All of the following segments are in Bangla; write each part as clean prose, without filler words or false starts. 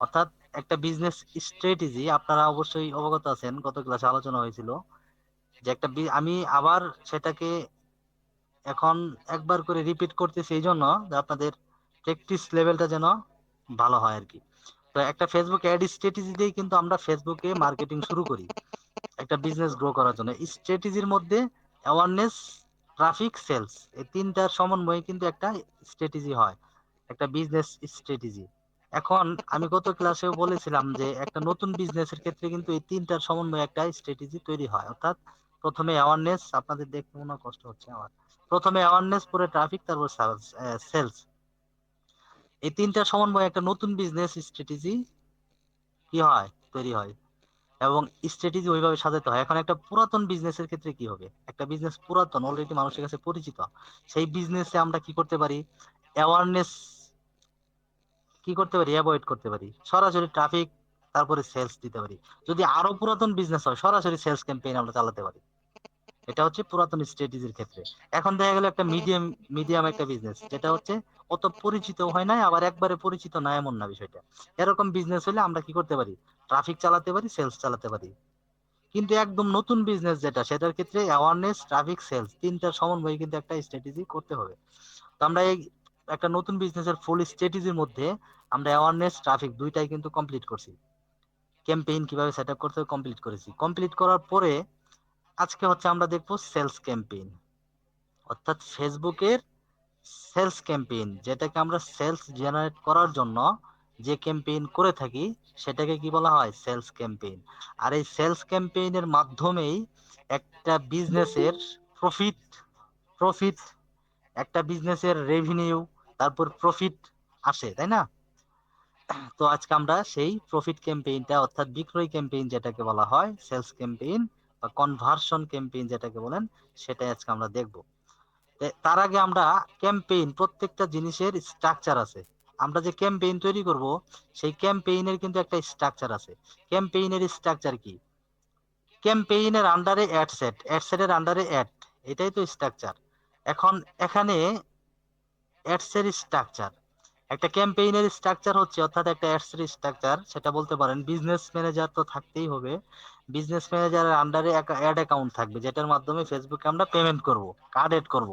অর্থাৎ একটা বিজনেস স্ট্র্যাটেজি, আপনারা অবশ্যই অবগত আছেন, গত ক্লাসে আলোচনা হয়েছিল যে আমি আবার সেটাকে এখন একবার করে রিপিট করতেছি এই জন্য যে আপনাদের প্র্যাকটিস লেভেলটা যেন ভালো হয় আর কি। তো একটা ফেসবুক অ্যাড স্ট্র্যাটেজি দিয়ে কিন্তু আমরা ফেসবুকে মার্কেটিং শুরু করি একটা বিজনেস গ্রো করার জন্য। স্ট্র্যাটেজির মধ্যে অ্যাওয়ারনেস, ট্রাফিক, সেলস, এই তিনটার সমন্বয়ে কিন্তু একটা স্ট্র্যাটেজি হয়, একটা বিজনেস স্ট্র্যাটেজি। এখন আমি গত ক্লাসেও বলেছিলাম যে একটা নতুন বিজনেসের ক্ষেত্রে কিন্তু এই তিনটার সমন্বয়ে একটা স্ট্র্যাটেজি তৈরি হয়। অর্থাৎ প্রথমে অ্যাওয়ারনেস, আপনাদের দেখতে মনে হয় কষ্ট হচ্ছে আমার, প্রথমে অ্যাওয়ারনেস, পরে ট্রাফিক, তারপর সেলস, এই তিনটার সমন্বয়ে একটা নতুন বিজনেস স্ট্র্যাটেজি কি হয়, তৈরি হয়। এবং স্ট্র্যাটেজি ওইভাবে সাজাতে হয়। এখন একটা পুরাতন বিজনেসের ক্ষেত্রে কি হবে, একটা বিজনেস পুরাতন, অলরেডি মানুষের কাছে পরিচিত, সেই বিজনেসে আমরা কি করতে পারি, অ্যাওয়ারনেস কি করতে পারি, অ্যাভয়েড করতে পারি, সরাসরি ট্রাফিক তারপরে সেলস দিতে পারি। যদি আরো পুরাতন বিজনেস হয়, সরাসরি সেলস ক্যাম্পেইন আমরা চালাতে পারি। এটা হচ্ছে পুরাতন স্ট্র্যাটেজির ক্ষেত্রে। এখন দেখা গেল একটা মিডিয়াম মিডিয়াম একটা বিজনেস, যেটা হচ্ছে অত পরিচিত হয় না, আবার একবারে পরিচিত না এমন না বিষয়টা। এরকম বিজনেস হলে আমরা কি করতে পারি, ট্রাফিক চালাতে পারি, সেলস চালাতে পারি। কিন্তু একদম নতুন বিজনেস যেটা, সেটার ক্ষেত্রে অ্যাওয়ারনেস, ট্রাফিক, সেলস তিনটার সমন্বয়ে কিন্তু একটা স্ট্র্যাটেজি করতে হবে। তো আমরা এই একটা নতুন বিজনেসের ফুল স্ট্র্যাটেজির মধ্যে আমরা অ্যাওয়ারনেস, ট্রাফিক দুইটাই কিন্তু কমপ্লিট করছি। ক্যাম্পেইন কিভাবে সেট আপ করতে হবে কমপ্লিট করেছি। কমপ্লিট করার পরে আজকে হচ্ছে আমরা দেখবো সেলস ক্যাম্পেইন, অর্থাৎ ফেসবুকের সেলস ক্যাম্পেইন, যেটাকে আমরা সেলস জেনারেট করার জন্য যে ক্যাম্পেইন করে থাকি সেটাকে কি বলা হয়, সেলস ক্যাম্পেইন। আর এই সেলস ক্যাম্পেইনের মাধ্যমেই একটা বিজনেসের প্রফিট প্রফিট একটা বিজনেসের রেভিনিউ, তারপর প্রফিট আসে, তাই না? তো আজকে আমরা সেই প্রফিট ক্যাম্পেইনটা, অর্থাৎ বিক্রয় ক্যাম্পেইন যেটাকে বলা হয়, সেলস ক্যাম্পেইন বা কনভার্সন ক্যাম্পেইন যেটাকে বলেন, সেটাই আজকে আমরা দেখব। তার আগে আমরা ক্যাম্পেইন, প্রত্যেকটা জিনিসের স্ট্রাকচার আছে। আমরা যে ক্যাম্পেইন তৈরি করব, সেই ক্যাম্পেইনের কিন্তু একটা স্ট্রাকচার আছে। ক্যাম্পেইনের স্ট্রাকচার কি, ক্যাম্পেইনের আন্ডারে অ্যাড সেট, অ্যাড সেটের আন্ডারে অ্যাড, এটাই তো স্ট্রাকচার। এখন এখানে অ্যাডস এর স্ট্রাকচার, একটা ক্যাম্পেইনের স্ট্রাকচার হচ্ছে, অর্থাৎ একটা অ্যাডস এর স্ট্রাকচার, সেটা বলতে পারেন বিজনেস ম্যানেজার তো থাকতেই হবে। বিজনেস ম্যানেজারের আন্ডারে একটা অ্যাড অ্যাকাউন্ট থাকবে, যেটার মাধ্যমে ফেসবুকে আমরা পেমেন্ট করব, কার্ড এড করব।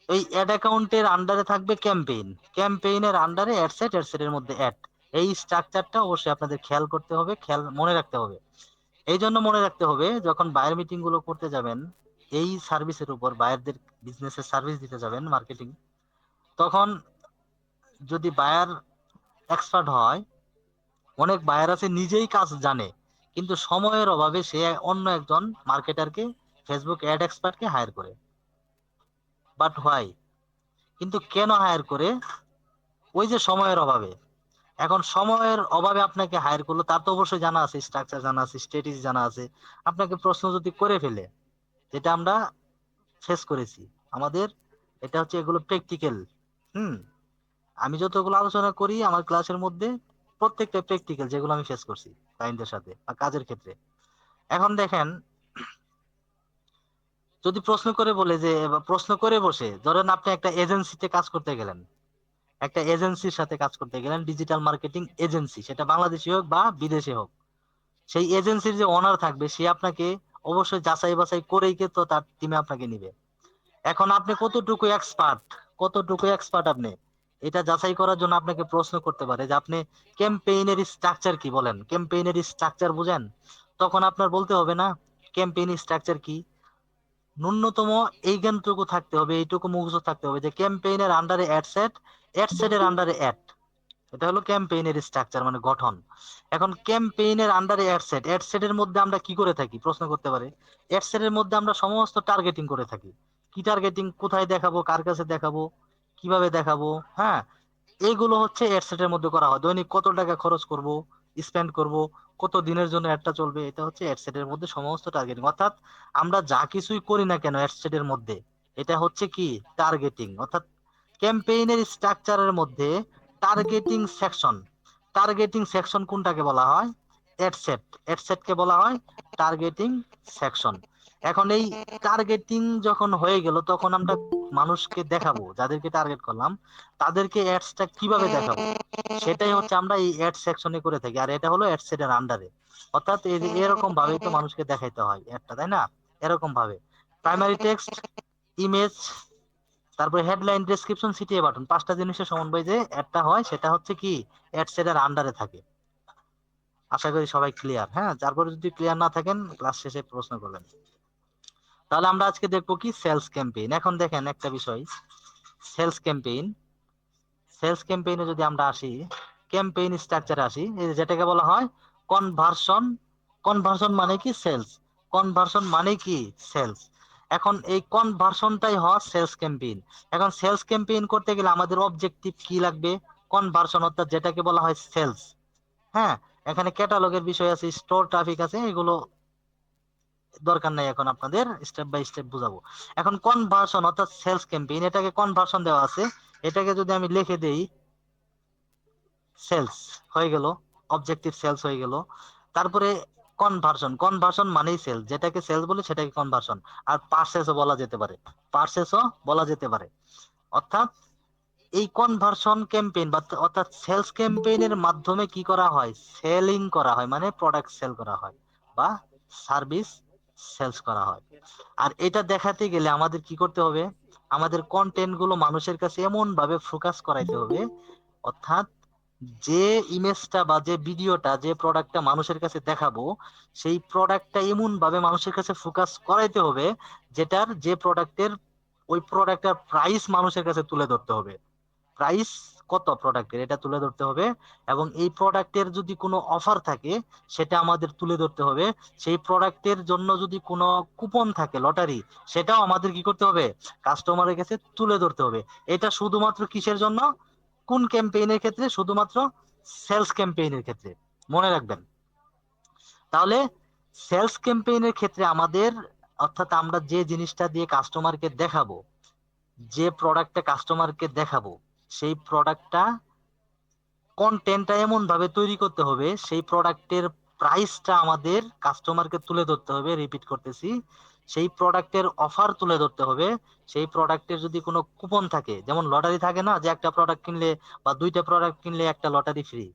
এই অ্যাড অ্যাকাউন্টের আন্ডারে থাকবে ক্যাম্পেইন, ক্যাম্পেইনের আন্ডারে অ্যাডসেট, অ্যাডসেটের মধ্যে অ্যাড। এই স্ট্রাকচারটা অবশ্যই আপনাদের খেয়াল করতে হবে, খেয়াল মনে রাখতে হবে। এই জন্য মনে রাখতে হবে, যখন বায়ার মিটিং গুলো করতে যাবেন এই সার্ভিসের উপর, বায়ারদের বিজনেসের সার্ভিস দিতে যাবেন, মার্কেটিং, তখন যদি বায়ার এক্সপার্ট হয়, অনেক বায়ার আছে নিজেই কাজ জানে, কিন্তু সময়ের অভাবে সে অন্য একজন মার্কেটারকে, ফেসবুক অ্যাড এক্সপার্টকে হায়ার করে। বাট হোয়াই, কিন্তু কেন হায়ার করে, ওই যে সময়ের অভাবে। এখন সময়ের অভাবে আপনাকে হায়ার করলো, তার তো অবশ্যই জানা আছে, স্ট্রাকচার জানা আছে, স্ট্র্যাটেজি জানা আছে। আপনাকে প্রশ্ন যদি করে ফেলে, যেটা আমরা ফেস করেছি আমাদের, এটা হচ্ছে এগুলো প্র্যাকটিক্যাল। হুম, আমি যতগুলো আলোচনা করি আমার ক্লাসের মধ্যে, প্রত্যেকটা প্র্যাকটিক্যাল, যেগুলো আমি ফেস করছি ক্লায়েন্টের সাথে বা কাজের ক্ষেত্রে। এখন দেখেন, যদি প্রশ্ন করে বলে যে, বা প্রশ্ন করে বসে, ধরেন আপনি একটা এজেন্সিতে কাজ করতে গেলেন, একটা এজেন্সির সাথে কাজ করতে গেলেন, ডিজিটাল মার্কেটিং এজেন্সি, সেটা বাংলাদেশি হোক বা বিদেশি হোক, সেই এজেন্সির যে ওনার থাকবে সে আপনাকে অবশ্যই যাচাই বাছাই করেই তো তার টিমে আপনাকে নিবে। এখন আপনি কতটুকু এক্সপার্ট আপনি, এটা যাচাই করার জন্য আপনাকে প্রশ্ন করতে পারে যে আপনি ক্যাম্পেইনের স্ট্রাকচার কি, বলেন ক্যাম্পেইনের স্ট্রাকচার বুঝেন। তখন আপনার বলতে হবে না, ক্যাম্পেইন স্ট্রাকচার কি, ন্যূনতম এই জ্ঞানটুকু থাকতে হবে, এইটুকু মুখস্থ থাকতে হবে যে ক্যাম্পেইনের আন্ডারে অ্যাড সেট, অ্যাড সেটের আন্ডারে অ্যাড। এটা হলো ক্যাম্পেইনের স্ট্রাকচার, মানে গঠন। এখন ক্যাম্পেইনের আন্ডারে অ্যাডসেট, অ্যাডসেটের মধ্যে আমরা কি করে থাকি প্রশ্ন করতে পারে, অ্যাডসেটের মধ্যে আমরা সমস্ত টার্গেটিং করে থাকি। কি টার্গেটিং, কোথায় দেখাবো, কার কাছে দেখাবো, কিভাবে দেখাবো, হ্যাঁ, এইগুলো হচ্ছে অ্যাডসেটের মধ্যে করা হয়। দৈনিক কত টাকা খরচ করব, স্পেন্ড করব, কত দিনের জন্য অ্যাডটা চলবে, এটা হচ্ছে অ্যাডসেটের মধ্যে সমস্ত টার্গেটিং। অর্থাৎ আমরা যা কিছুই করি না কেন অ্যাডসেটের মধ্যে, এটা হচ্ছে কি, টার্গেটিং। অর্থাৎ ক্যাম্পেইনের স্ট্রাকচারের মধ্যে টার্গেটিং সেকশন, টার্গেটিং সেকশন কোনটাকে বলা হয়, অ্যাডসেট, অ্যাডসেটকে বলা হয় টার্গেটিং সেকশন। এখন এই টার্গেটিং যখন হয়ে গেল, তখন আমরা মানুষকে দেখাবো, যাদেরকে টার্গেট করলাম তাদেরকে অ্যাডসটা কিভাবে দেখাবো, সেটাই হচ্ছে আমরা এই অ্যাড সেকশনে করে থাকি। আর এটা হলো অ্যাড সেটের আন্ডারে। অর্থাৎ এই যে এরকম ভাবেই তো মানুষকে দেখাইতে হয় অ্যাডটা, তাই না? এরকম ভাবে প্রাইমারি টেক্সট, ইমেজ, তারপরে হেডলাইন, ডেসক্রিপশন, সিটিএ বাটন, পাঁচটা জিনিসের সমন্বয়ে যে অ্যাডটা হয় সেটা হচ্ছে কি অ্যাড সেটের আন্ডারে থাকে। আশা করি সবাই ক্লিয়ার। হ্যাঁ, তারপরে যদি ক্লিয়ার না থাকেন ক্লাস শেষে প্রশ্ন করবেন। তাহলে আমরা আজকে দেখবো কি সেলস ক্যাম্পেইন। এখন দেখেন একটা বিষয়, সেলস ক্যাম্পেইন, সেলস ক্যাম্পেইনে যদি আমরা আসি, ক্যাম্পেইন স্ট্রাকচারে আসি, এই যে যেটাকে বলা হয় কনভার্সন। কনভার্সন মানে কি সেলস, কনভার্সন মানে কি সেলস। এখন এই কনভার্সনটাই হয় সেলস ক্যাম্পেইন। এখন সেলস ক্যাম্পেইন করতে গেলে আমাদের অবজেক্টিভ কি লাগবে? কনভার্সন, অর্থাৎ যেটাকে বলা হয় সেলস। হ্যাঁ, এখানে ক্যাটালগের বিষয় আছে, স্টোর ট্রাফিক আছে, এগুলো দরকার নাই, এখন আপনাদের স্টেপ বাই স্টেপ বুঝাবো। এখন কনভার্সন অর্থাৎ সেলস ক্যাম্পেইন, এটাকে কনভার্সন দেওয়া আছে, এটাকে যদি আমি লিখে দেই সেলস হয়ে গেল, অবজেক্টিভ সেলস হয়ে গেল। তারপরে কনভার্সন, কনভার্সন মানেই সেলস, যেটাকে সেলস বলে সেটাকে কনভার্সন। আর পারচেসও বলা যেতে পারে, পারচেসও বলা যেতে পারে। অর্থাৎ এই কনভার্সন ক্যাম্পেইন বা অর্থাৎ সেলস ক্যাম্পেইনের মাধ্যমে কি করা হয়? সেলিং করা হয়, মানে প্রোডাক্ট সেল করা হয় বা সার্ভিস সেলস করা হয়। আর এটা দেখাতে গেলে আমাদের কি করতে হবে? আমাদের কন্টেন্ট গুলো মানুষের কাছে এমন ভাবে ফোকাস করাইতে হবে, অর্থাৎ যে ইমেজটা বা যে ভিডিওটা, যে প্রোডাক্টটা মানুষের কাছে দেখাবো, সেই প্রোডাক্টটা এমন ভাবে মানুষের কাছে ফোকাস করাইতে হবে যেটার, যে প্রোডাক্টের, ওই প্রোডাক্টের প্রাইস মানুষের কাছে তুলে ধরতে হবে। প্রাইস কত প্রোডাক্টের এটা তুলে ধরতে হবে। এবং এই প্রোডাক্টের যদি কোনো অফার থাকে সেটা আমাদের তুলে ধরতে হবে। সেই প্রোডাক্টের জন্য যদি কোনো কুপন থাকে, লটারি, সেটাও আমাদের কি করতে হবে? কাস্টমারের কাছে তুলে ধরতে হবে। এটা শুধুমাত্র কিসের জন্য? কোন ক্যাম্পেইনের ক্ষেত্রে? শুধুমাত্র সেলস ক্যাম্পেইনের ক্ষেত্রে, মনে রাখবেন। তাহলে সেলস ক্যাম্পেইনের ক্ষেত্রে আমাদের, অর্থাৎ আমরা যে জিনিসটা দিয়ে কাস্টমারকে দেখাবো, যে প্রোডাক্টটা কাস্টমারকে দেখাবো, সেই প্রোডাক্টটা, কন্টেন্টটা এমন ভাবে তৈরি করতে হবে, সেই প্রোডাক্টের প্রাইসটা আমাদের কাস্টমারকে তুলে ধরতে হবে। রিপিট করতেছি, সেই প্রোডাক্টের অফার তুলে ধরতে হবে। সেই প্রোডাক্টের যদি কোনো কুপন থাকে, যেমন লটারি থাকে না, যে একটা প্রোডাক্ট কিনলে বা দুইটা প্রোডাক্ট কিনলে একটা লটারি ফ্রি,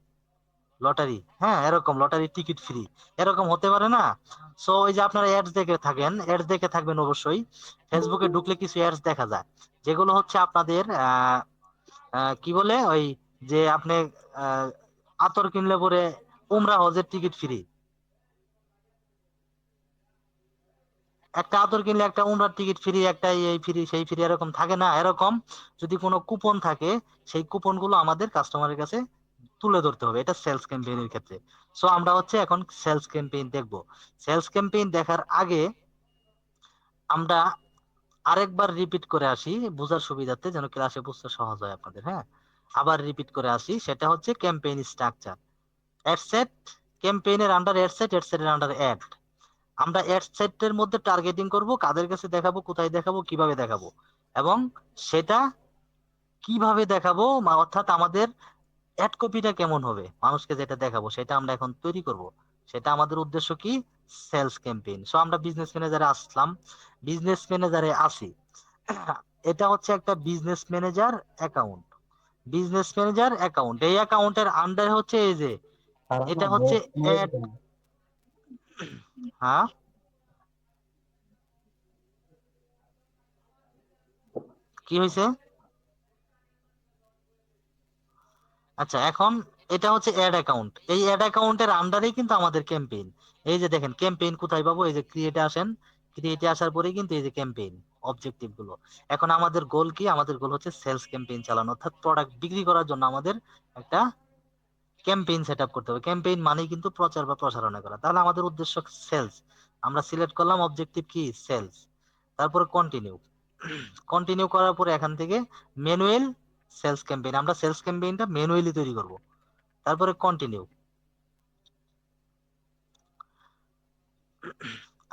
লটারি, হ্যাঁ, এরকম লটারি টিকিট ফ্রি, এরকম হতে পারে না? সো ওই যে আপনারা অ্যাডস দেখে থাকেন, অ্যাডস দেখে থাকবেন অবশ্যই। ফেসবুকে ঢুকলে কিছু অ্যাডস দেখা যায়, যেগুলো হচ্ছে আপনাদের কি বলে, ওই যে আপনি আহ, আতর কিনলে পরে উমরা হজের টিকিট ফ্রি, একটা আতর কিনলে একটা উমরার টিকিট ফ্রি, একটা এই ফ্রি সেই ফ্রি, এরকম থাকে না? এরকম যদি কোনো কুপন থাকে, সেই কুপন গুলো আমাদের কাস্টমারের কাছে তুলে ধরতে হবে। এটা সেলস ক্যাম্পেইনের ক্ষেত্রে। সো আমরা হচ্ছে এখন সেলস ক্যাম্পেইন দেখবো। সেলস ক্যাম্পেইন দেখার আগে আমরা আরেকবার রিপিট করে আসি বোঝার সুবিধার্থে, যেন ক্লাসে বুঝতে সহজ হয় আপনাদের। হ্যাঁ, আবার রিপিট করে আসি, সেটা হচ্ছে ক্যাম্পেইন স্ট্রাকচার। অ্যাড সেট, ক্যাম্পেইনের আন্ডার অ্যাড সেট, অ্যাড সেটের আন্ডার অ্যাড। আমরা অ্যাড সেটের মধ্যে টার্গেটিং করব, কাদের কাছে দেখাবো, কোথায় দেখাবো, কিভাবে দেখাবো, এবং সেটা কিভাবে দেখাবো, অর্থাৎ আমাদের অ্যাড কপিটা কেমন হবে, মানুষকে যেটা দেখাবো সেটা আমরা এখন তৈরি করব। সেটা আমাদের উদ্দেশ্য কি? Sales campaign. সো আমরা বিজনেস ম্যানেজারে আসলাম, বিজনেস ম্যানেজারে আসি। এটা হচ্ছে একটা business manager account, business manager account. এই অ্যাকাউন্টের আন্ডারে হচ্ছে এই যে, এটা হচ্ছে অ্যাড। হ্যাঁ, কি হয়েছে? আচ্ছা, এখন এটা হচ্ছে অ্যাড অ্যাকাউন্ট। এই অ্যাড অ্যাকাউন্টের আন্ডারেই কিন্তু আমাদের ক্যাম্পেইন। এই যে দেখেন ক্যাম্পেইন কোথায় পাবো, এই যে ক্রিয়েটে আসেন, ক্রিয়েটে আসার পরেই কিন্তু এই যে ক্যাম্পেইন অবজেক্টিভ গুলো। এখন আমাদের গোল কি? আমাদের গোল হচ্ছে সেলস ক্যাম্পেইন চালানো, অর্থাৎ প্রোডাক্ট বিক্রি করার জন্য আমাদের একটা ক্যাম্পেইন সেট আপ করতে হবে। ক্যাম্পেইন মানেই কিন্তু প্রচার বা প্রসারণা করা। তাহলে আমাদের উদ্দেশ্য সেলস, আমরা সিলেক্ট করলাম অবজেক্টিভ কি সেলস। তারপরে কন্টিনিউ, কন্টিনিউ করার পরে এখান থেকে ম্যানুয়াল সেলস ক্যাম্পেইন, আমরা সেলস ক্যাম্পেইনটা ম্যানুয়ালি তৈরি করব। তারপরে কন্টিনিউ।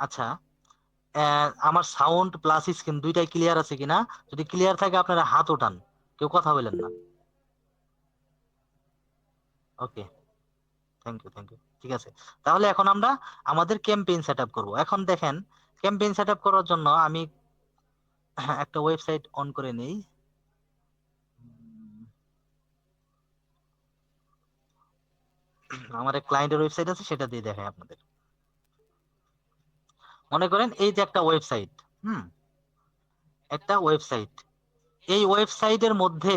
আচ্ছা, আমার সাউন্ড প্লাস স্ক্রিন দুইটাই ক্লিয়ার আছে কিনা? যদি ক্লিয়ার থাকে আপনারা হাত ওঠান, কেউ কথা বলেন না। ওকে, থ্যাংক ইউ, থ্যাংক ইউ। ঠিক আছে, তাহলে এখন আমরা আমাদের ক্যাম্পেইন সেট আপ করবো। এখন দেখেন, ক্যাম্পেইন সেট আপ করার জন্য আমি একটা ওয়েবসাইট অন করে নেই। আমার এক ক্লায়েন্টের ওয়েবসাইট আছে, সেটা দিয়ে দেখাই আপনাদের। মনে করেন এই যে একটা ওয়েবসাইট, হুম, একটা ওয়েবসাইট, এই ওয়েবসাইটের মধ্যে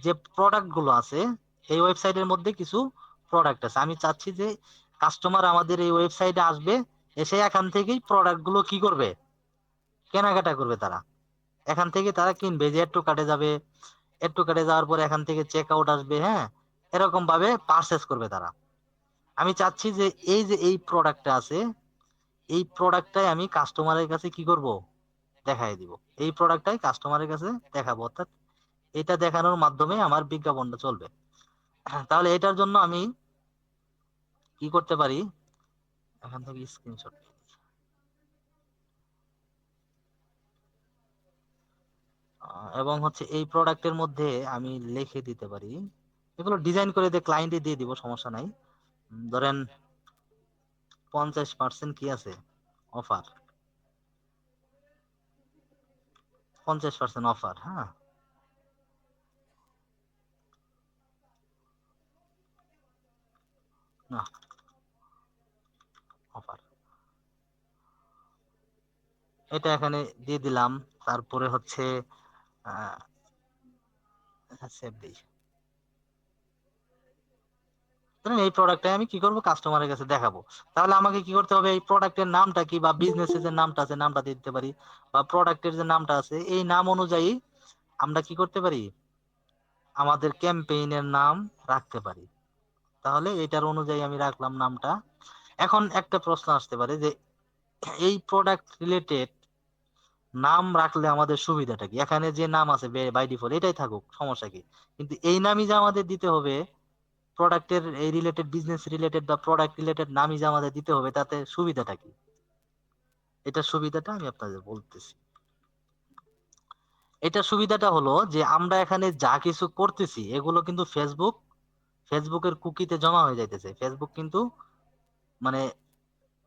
যে প্রোডাক্ট গুলো আছে, এই ওয়েবসাইটের মধ্যে কিছু প্রোডাক্ট আছে। আমি চাচ্ছি যে কাস্টমার আমাদের এই ওয়েবসাইটে আসবে, এসে এখান থেকেই প্রোডাক্ট গুলো কি করবে, কেনাকাটা করবে তারা। এখান থেকে তারা কিনবে, যে একটু কাটে যাবে, একটু কাটে যাওয়ার পরে এখান থেকে চেক আউট আসবে, হ্যাঁ, এরকম ভাবে পারচেস করবে তারা। আমি চাচ্ছি যে এই যে এই প্রোডাক্টটা আছে, এই প্রোডাক্টটাই আমি কাস্টমারের কাছে কি করব, দেখাই দিব। এই প্রোডাক্টটাই কাস্টমারের কাছে দেখাবো, অর্থাৎ এটা দেখানোর মাধ্যমে আমার বিজ্ঞাপনটা চলবে। তাহলে এটার জন্য আমি কি করতে পারি, এখান থেকে স্ক্রিনশট, এবং হচ্ছে এই প্রোডাক্টের মধ্যে আমি লিখে দিতে পারি, এগুলো ডিজাইন করে দিয়ে ক্লায়েন্টে দিয়ে দিব, সমস্যা নাই। ধরেন 50% কি আছে, অফার, 50% অফার, হ্যাঁ, না, অফার, এটা এখানে দিয়ে দিলাম। তারপরে হচ্ছে সেভ দিই। ধরেন এই প্রোডাক্টটা আমি কি করব, কাস্টমারের কাছে দেখাবো। তাহলে আমাকে কি করতে হবে, এই প্রোডাক্টের নামটা কি, বা বিজনেসের যে নামটা আছে নামটা দিয়ে দিতে পারি, বা প্রোডাক্টের যে নামটা আছে এই নাম অনুযায়ী আমরা কি করতে পারি, আমাদের ক্যাম্পেইনের নাম রাখতে পারি। তাহলে এটার অনুযায়ী আমি রাখলাম নামটা। এখন একটা প্রশ্ন আসতে পারে যে এই প্রোডাক্ট রিলেটেড নাম রাখলে আমাদের সুবিধাটা কি, এখানে যে নাম আছে বাই ডিফল্ট এটাই থাকুক, সমস্যা কি, কিন্তু এই নামই যে আমাদের দিতে হবে, প্রোডাক্টের এই রিলেটেড, বিজনেস রিলেটেড বা প্রোডাক্ট রিলেটেড নামই যে আমাদের দিতে হবে, তাতে সুবিধাটা কি, এটা সুবিধাটা আমি আপনাদের বলতেছি। এটা সুবিধাটা হলো যে আমরা এখানে যা কিছু করতেছি এগুলো কিন্তু ফেসবুকের কুকিতে জমা হয়ে যাইতেছে। ফেসবুক কিন্তু মানে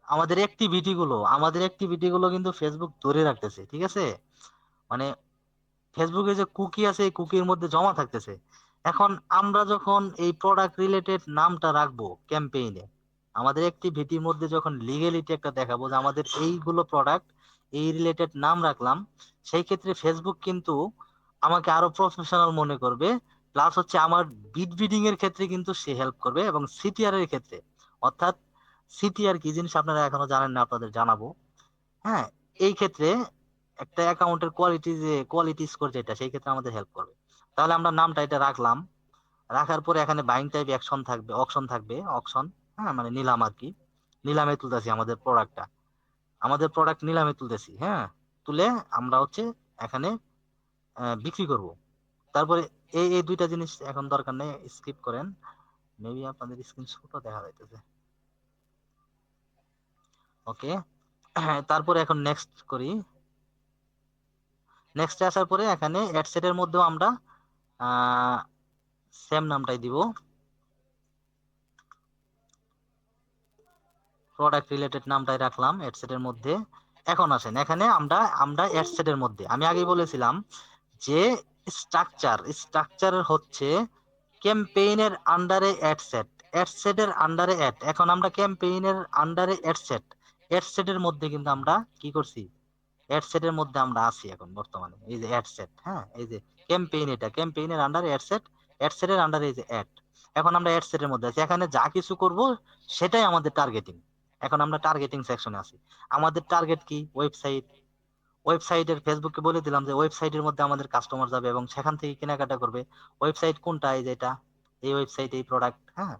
আমাদের অ্যাক্টিভিটি গুলো কিন্তু ফেসবুক ধরে রাখতেছে, ঠিক আছে। মানে ফেসবুকে যে কুকি আছে এই কুকির মধ্যে জমা থাকতেছে। এখন আমরা যখন এই প্রোডাক্ট রিলেটেড নামটা রাখবো ক্যাম্পেইনে, আমাদের অ্যাক্টিভিটির মধ্যে যখন লিগেলিটি একটা দেখাবো যে আমাদের এইগুলো প্রোডাক্ট, এই রিলেটেড নাম রাখলাম, সেই ক্ষেত্রে ফেসবুক কিন্তু আমাকে আরো প্রফেশনাল মনে করবে। প্লাস হচ্ছে আমার বিট বিডিং এর ক্ষেত্রে কিন্তু সে হেল্প করবে, এবং সিটিআর এর ক্ষেত্রে, অর্থাৎ সিটিআর কি জিনিস আপনারা এখনো জানেন না, আপনাদের জানাবো। হ্যাঁ, এই ক্ষেত্রে একটা অ্যাকাউন্টের কোয়ালিটি, যে কোয়ালিটি স্কোর যেটা, সেই ক্ষেত্রে আমাদের হেল্প করবে। তাহলে আমরা নামটা এটা রাখলাম। রাখার পরে এখানে বাইং টাইপ অ্যাকশন থাকবে, অকশন থাকবে, অকশন, হ্যাঁ, মানে নিলাম আর কি। নিলামে তুলতেছি আমাদের প্রোডাক্টটা, আমাদের প্রোডাক্ট নিলামে তুলতেছি, হ্যাঁ, তুলে আমরা হচ্ছে এখানে বিক্রি করব। তারপরে এই এই দুইটা জিনিস এখন দরকার নেই, স্কিপ করেন, মেবি আপনাদের স্ক্রিনশটও দেখা যাইতেছে। ওকে, তারপরে এখন নেক্সট করি। নেক্সট আসার পরে এখানে অ্যাডসেট এর মধ্যেও আমরা সেম নামটাই দিব, প্রোডাক্ট রিলেটেড নামটাই রাখলাম অ্যাডসেট এর মধ্যে। এখন আসেন এখানে আমরা আমরা অ্যাডসেট এর মধ্যে, আমি আগে বলেছিলাম যে স্ট্রাকচার হচ্ছে ক্যাম্পেইনের আন্ডারে অ্যাডসেট, অ্যাডসেটের আন্ডারে অ্যাড। এখন আমরা ক্যাম্পেইনের আন্ডারে অ্যাডসেট, অ্যাডসেটের মধ্যে কিন্তু আমরা কি করছি, অ্যাডসেট এর মধ্যে আমরা আছি এখন বর্তমানে, এই যে অ্যাডসেট, হ্যাঁ, এই যে ক্যাম্পেইন, এটা ক্যাম্পেইনের আন্ডারে অ্যাডসেট, অ্যাডসেট এর আন্ডারে এই যে অ্যাড। এখন আমরা অ্যাডসেট এর মধ্যে আছি, এখানে যা কিছু করব সেটাই আমাদের টার্গেটিং। এখন আমরা টার্গেটিং সেকশনে আছি। আমাদের টার্গেট কি, ওয়েবসাইট। ওয়েবসাইটের ফেসবুকে বলে দিলাম যে ওয়েবসাইটের মধ্যে আমাদের কাস্টমার যাবে এবং সেখান থেকে কেনাকাটা করবে। ওয়েবসাইট কোনটা, এই যেটা, এই ওয়েবসাইট, এই প্রোডাক্ট, হ্যাঁ,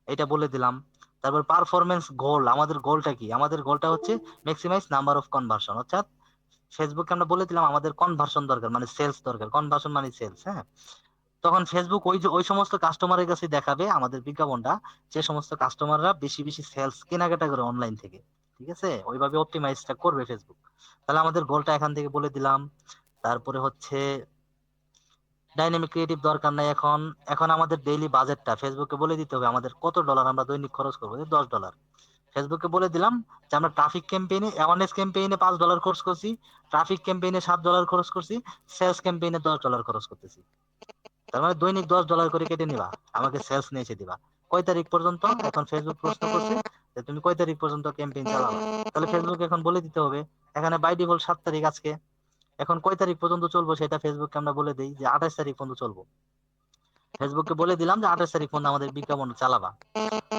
এটা বলে দিলাম। তারপর পারফরমেন্স গোল, আমাদের গোলটা কি, আমাদের গোলটা হচ্ছে ম্যাক্সিমাইজ নাম্বার অফ কনভার্সন, অর্থাৎ ফেসবুকে আমরা বলে দিলাম আমাদের কনভার্সন দরকার, মানে সেলস দরকার, কনভার্সন মানে সেলস, হ্যাঁ। তখন ফেসবুক ওই যে ওই সমস্ত কাস্টমারের কাছে দেখাবে আমাদের বিজ্ঞাপনটা, যে সমস্ত কাস্টমাররা বেশি বেশি সেলস কেনাকাটা করে অনলাইন থেকে, ঠিক আছে, ওইভাবে অপটিমাইজটা করবে ফেসবুক। তাহলে আমাদের গোলটা এখান থেকে বলে দিলাম। তারপরে হচ্ছে ডাইনামিক ক্রিয়েটিভ দরকার নাই এখন। এখন আমাদের ডেইলি বাজেটটা ফেসবুকে বলে দিতে হবে, আমাদের কত ডলার আমরা দৈনিক খরচ করবো, $10। ফেসবুকে বলে দিলাম যে আমরা ট্রাফিক ক্যাম্পেইনে, অ্যাওয়ারনেস ক্যাম্পেইনে $5 খরচ করছি, ট্রাফিক ক্যাম্পেইনে $7 খরচ করছি, সেলস ক্যাম্পেইনে $10 খরচ করতেছি। তার মানে দৈনিক $10 করে কেটে নিবা, আমাকে সেলস নিয়ে এসে দিবা। কয় তারিখ পর্যন্ত? এখন ফেসবুক প্রশ্ন করছে যে তুমি কয় তারিখ পর্যন্ত ক্যাম্পেইন চালাবা। তাহলে ফেসবুক এখন বলে দিতে হবে, এখানে বাই ডিফল্ট 7 তারিখ আজকে, এখন কয় তারিখ পর্যন্ত চলবো সেটা ফেসবুককে আমরা বলে দিই যে 28 তারিখ পর্যন্ত চলবো। ফেসবুককে বলে দিলাম যে 28 তারিখ পর্যন্ত আমাদের বিজ্ঞাপন চালাবা।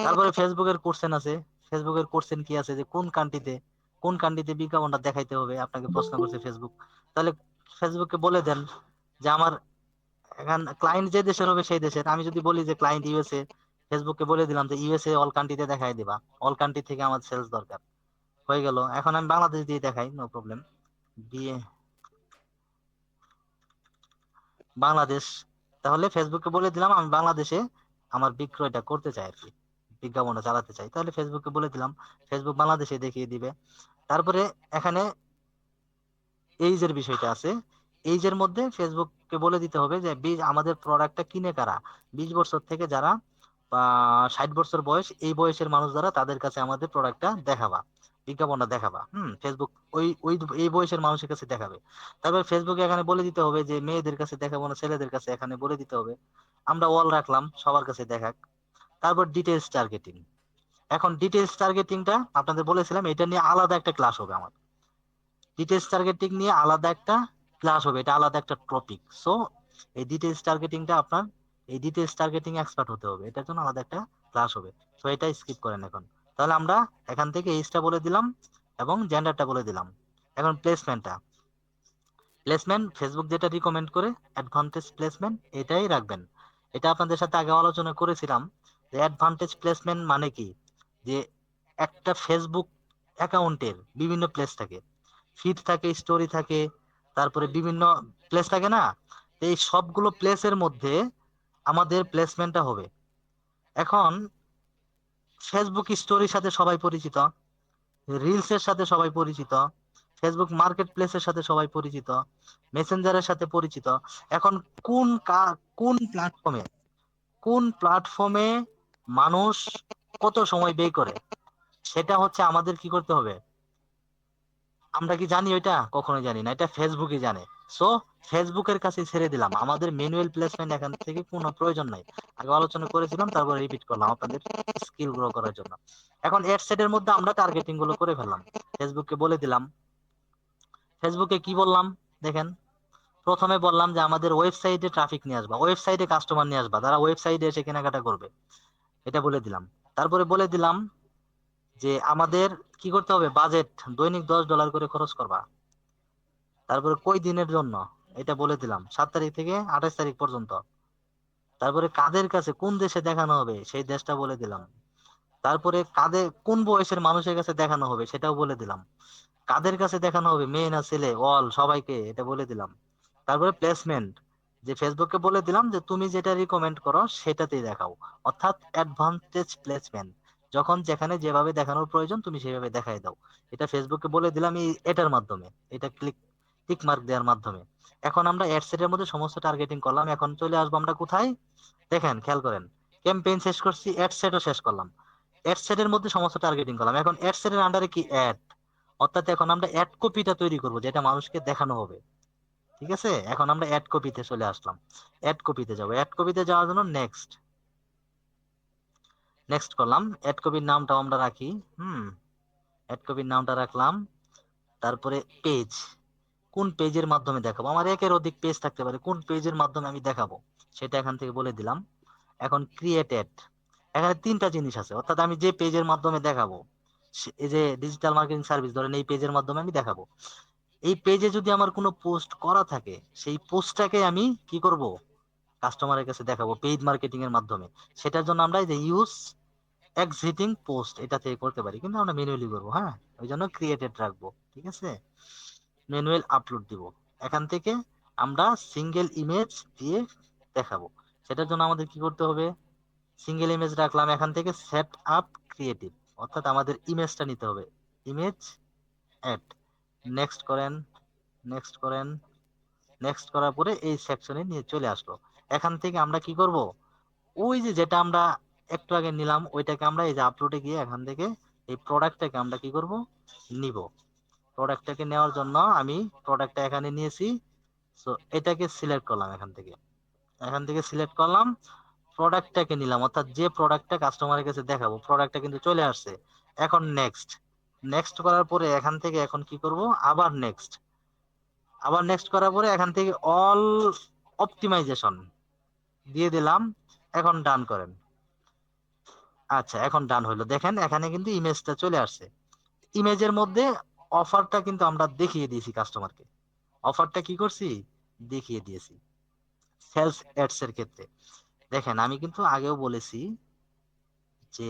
তারপরে ফেসবুকের কোশ্চেন আছে, ফেসবুকের কোশ্চেন কি আছে যে কোন কান্ট্রিতে বিজ্ঞাপনটা দেখাইতে হবে আপনাকে প্রশ্ন করছে ফেসবুক। তাহলে ফেসবুককে বলে দেন যে আমার এখন ক্লায়েন্ট যে দেশের হবে সেই দেশের, আমি যদি বলি যে ক্লায়েন্ট ইউএসএ, ফেসবুককে বলে দিলাম যে ইউএসএ অল কান্ট্রিতে দেখাই দিবা, অল কান্ট্রি থেকে আমার সেলস দরকার। হয়ে গেল। এখন আমি বাংলাদেশ দিয়ে দেখাই, নো প্রবলেম। দিয়ে বাংলাদেশ, তাহলে ফেসবুককে বলে দিলাম আমি বাংলাদেশে আমার বিক্রয়টা করতে চাই আর কি, বিজ্ঞাপনটা চালাতে চাই, তাহলে ফেসবুককে বলে দিলাম, ফেসবুক বাংলাদেশে দেখিয়ে দিবে। তারপরে এখানে এইজের বিষয়টা আছে, এইজের মধ্যে ফেসবুককে বলে দিতে হবে যে আমাদের প্রোডাক্টটা কিনে কারা, 20 বছর থেকে যারা 60 বছর বয়স, এই বয়সের মানুষ যারা, তাদের কাছে আমাদের প্রোডাক্টটা দেখাবা, বিজ্ঞাপনটা দেখাবা। ফেসবুক ওই ওই এই বয়সের মানুষের কাছে দেখাবে। তারপর ফেসবুকে এখানে বলে দিতে হবে যে মেয়েদের কাছে দেখাবো না ছেলেদের কাছে, এখানে বলে দিতে হবে। আমরা অল রাখলাম, সবার কাছে দেখাক। তারপর ডিটেলস টার্গেটিং। এখন ডিটেলস টার্গেটিংটা আপনাদের বলেছিলাম, এটা নিয়ে আলাদা একটা ক্লাস হবে আমার। ডিটেলস টার্গেটিং নিয়ে আলাদা একটা ক্লাস হবে, এটা আলাদা একটা টপিক। সো এই ডিটেলস টার্গেটিংটা আপনার, এই ডিটেলস টার্গেটিং এক্সপার্ট হতে হবে, এটার জন্য আলাদা একটা ক্লাস হবে। তো এটা স্কিপ করেন এখন। তাহলে আমরা এখান থেকে এইজটা বলে দিলাম এবং জেন্ডারটা বলে দিলাম। এখন প্লেসমেন্টটা, প্লেসমেন্ট ফেসবুক যেটা রিকমেন্ড করে অ্যাডভান্টেজ প্লেসমেন্ট, এটাই রাখবেন। এটা আপনাদের সাথে আগে আলোচনা করেছিলাম যে অ্যাডভান্টেজ প্লেসমেন্ট মানে কি, যে একটা ফেসবুক অ্যাকাউন্টের বিভিন্ন প্লেস থাকে, ফিড থাকে, স্টোরি থাকে, তারপরে বিভিন্ন প্লেস থাকে না, তো এই সবগুলো প্লেসের মধ্যে আমাদের প্লেসমেন্টটা হবে। এখন ফেসবুক স্টোরির সাথে সবাই পরিচিত, রিলস এর সাথে সবাই পরিচিত, ফেসবুক মার্কেট প্লেসের সাথে সবাই পরিচিত, মেসেঞ্জারের সাথে পরিচিত। এখন কোন প্ল্যাটফর্মে মানুষ কত সময় ব্যয় করে, সেটা হচ্ছে আমাদের কি করতে হবে। আমরা কি জানি ওইটা? কখনোই জানি না, এটা ফেসবুকই জানে। সো ফেসবুকের কাছে ছেড়ে দিলাম, আমাদের ম্যানুয়াল প্লেসমেন্ট এখান থেকে কোনো প্রয়োজন নাই। আগে আলোচনা করেছিলাম, তারপর রিপিট করলাম আপনাদের স্কিল গ্রো করার জন্য। এখন এড সেটের মধ্যে আমরা টার্গেটিং গুলো করে ফেললাম, ফেসবুককে বলে দিলাম। ফেসবুকে কি বললাম দেখেন, প্রথমে বললাম যে আমাদের ওয়েবসাইটে ট্রাফিক নিয়ে আসবা, ওয়েবসাইটে কাস্টমার নিয়ে আসবা, তারা ওয়েবসাইটে এসে কেনাকাটা করবে, এটা বলে দিলাম। তারপরে বলে দিলাম যে আমাদের কি করতে হবে, বাজেট দৈনিক $10 করে খরচ করবা। তারপরে কই দিনের জন্য, এটা বলে দিলাম, 7 তারিখ থেকে 28 তারিখ পর্যন্ত। তারপরে কাদের কাছে, কোন দেশে দেখানো হবে সেই দেশটা বলে দিলাম। তারপরে কাদের, কোন বয়সের মানুষের কাছে দেখানো হবে সেটাও বলে দিলাম। কাদের কাছে দেখানো হবে, মেয়ে না ছেলে, অল সবাইকে, এটা বলে দিলাম। তারপরে প্লেসমেন্ট, যে ফেসবুককে বলে দিলাম যে তুমি যেটা রিকমেন্ড করো সেটাতেই দেখাও, অর্থাৎ অ্যাডভান্টেজ প্লেসমেন্ট, যখন যেখানে যেভাবে দেখানোর প্রয়োজন তুমি সেভাবে দেখাই দাও। এটা ফেসবুককে বলে দিলাম এটার মাধ্যমে, এটা টিক মার্ক দেওয়ার মাধ্যমে। এখন আমরা অ্যাড সেটের মধ্যে সমস্ত টার্গেটিং করলাম, এখন চলে আসবো আমরা কোথায়, দেখেন খেয়াল করেন, ক্যাম্পেইন শেষ করছি, অ্যাড সেটও শেষ করলাম, অ্যাড সেটের মধ্যে সমস্ত টার্গেটিং করলাম। এখন অ্যাড সেটের আন্ডারে কি, অ্যাড, অর্থাৎ এখন আমরা অ্যাড কপিটা তৈরি করবো যেটা মানুষকে দেখানো হবে। ঠিক আছে, এখন আমরা অ্যাড কপিতে চলে আসলাম, অ্যাড কপিতে যাবো, অ্যাড কপিতে যাওয়ার জন্য নেক্সট, নেক্সট করলাম। অ্যাড কপির নামটাও আমরা রাখি, অ্যাড কপির নামটা রাখলাম। তারপরে পেজ, কোন পেজের মাধ্যমে দেখাবো, আমার একের অধিক পেজ থাকতে পারে, কোন পেজের মাধ্যমে আমি দেখাবো সেটা এখান থেকে বলে দিলাম। এখন ক্রিয়েটেড, এখানে 3টা জিনিস আছে, অর্থাৎ আমি যে পেজের মাধ্যমে দেখাবো, এই যে ডিজিটাল মার্কেটিং সার্ভিস ধরেন, এই পেজের মাধ্যমে আমি দেখাবো। এই পেজে যদি আমার কোনো পোস্ট করা থাকে, সেই পোস্টটাকে আমি কি করব, কাস্টমারের কাছে দেখাবো পেইড মার্কেটিং এর মাধ্যমে। সেটার জন্য আমরা এই যে ইউজ এক্সিটিং পোস্ট এটা থেকে করতে পারি, কিন্তু আমরা ম্যানুয়ালি করবো, হ্যাঁ, ওই জন্য ক্রিয়েটেড রাখবো। ঠিক আছে, ম্যানুয়াল আপলোড দিব। এখান থেকে আমরা সিঙ্গেল ইমেজ দিয়ে দেখাবো, সেটার জন্য আমাদের কি করতে হবে, সিঙ্গেল ইমেজ রাখলাম, এখান থেকে সেট আপ ক্রিয়েটিভ, অর্থাৎ আমাদের ইমেজটা নিতে হবে, ইমেজ অ্যাড, নেক্সট করেন, নেক্সট করেন, নেক্সট করার পরে এই সেকশনে নিয়ে চলে আসলো। এখান থেকে আমরা কি করব, ওই যে যেটা আমরা একটু আগে নিলাম ওইটাকে আমরা এই যে আপলোডে গিয়ে এখান থেকে এই প্রোডাক্টটাকে আমরা কি করব, নিব। প্রোডাক্টটাকে নেওয়ার জন্য আমি প্রোডাক্টটা এখানে নিয়েছি। তো এটাকে সিলেক্ট করলাম, এখান থেকে সিলেক্ট করলাম, প্রোডাক্টটাকে নিলাম, অর্থাৎ যে প্রোডাক্টটা কাস্টমারের কাছে দেখাবো, প্রোডাক্টটা কিন্তু চলে আসছে। এখন নেক্সট, নেক্সট করার পরে এখান থেকে এখন কি করব, আবার নেক্সট, আবার নেক্সট করার পরে এখান থেকে অল অপটিমাইজেশন দিয়ে দিলাম। এখন ডান করেন। আচ্ছা, এখন ডান হইলো, দেখেন এখানে কিন্তু ইমেজটা চলে আসছে। ইমেজের মধ্যে অফারটা কিন্তু আমরা দেখিয়ে দিয়েছি কাস্টমারকে। অফারটা কি করছি, দেখিয়ে দিয়েছি সেলস এডস এর ক্ষেত্রে। দেখেন আমি কিন্তু আগেও বলেছি যে